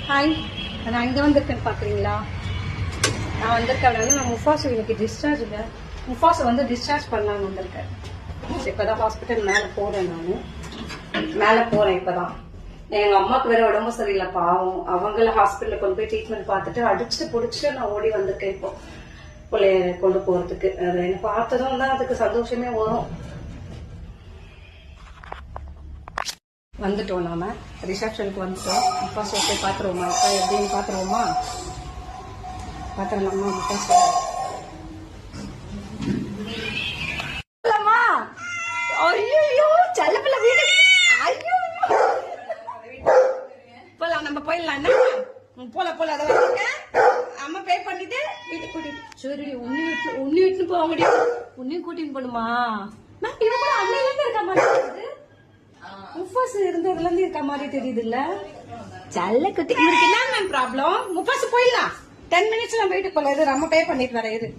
Hi, நான் இங்கே வந்திருக்கேன்னு பார்க்குறீங்களா? நான் வந்திருக்கேன். நான் முஃபாஸ் இன்னைக்கு டிஸ்சார்ஜ் இல்லை. முஃபாஸை வந்து டிஸ்சார்ஜ் பண்ணலான்னு வந்திருக்கேன். இப்போ தான் ஹாஸ்பிட்டல் மேலே போகிறேன். இப்போ தான் எங்கள் அம்மாவுக்கு வேற உடம்பு சரியில்லை, பாவம். அவங்கள ஹாஸ்பிட்டலில் கொண்டு போய் ட்ரீட்மெண்ட் பார்த்துட்டு அடிச்சுட்டு பிடிச்சிட்டு நான் ஓடி வந்திருக்கேன் இப்போ பிள்ளைய கொண்டு போகிறதுக்கு. அது என்னை பார்த்ததும் தான் அதுக்கு சந்தோஷமே வரும். வந்துட்டோம், நாம ரிசப்ஷனுக்கு வந்துட்டோம். முஃபாஸ் போய் பார்த்துருவோமா? இப்போ எப்படின்னு பார்த்துருவோமா? பார்த்துடலாமா? முஃபாஸ் ஐயோ செல்லப்பிள்ள வீடு. ஐயோ போலாம், நம்ம போயிடலாம். போல அதை வச்சிருக்கேன். அம்மா பே பண்ணிட்டு வீட்டுக்கு கூட்டிட்டு சரி உன்னி விட்டுன்னு போக முடியும். உன்னையும் கூட்டின்னு போடுமா? மேம் இவன் கூட அன்னையில இருந்து இருக்க மாதிரி முஃபாஸ் இருந்ததுல இருந்து இருக்க மாதிரி தெரியுது இல்ல? செல்ல குட்டி. இவருக்கு என்ன மேம் ப்ராப்ளம்? முஃபாஸ் போயிடலாம். 10 minutes வீட்டுக்கு போல. இது நம்ம பே பண்ணிட்டு வர இரு.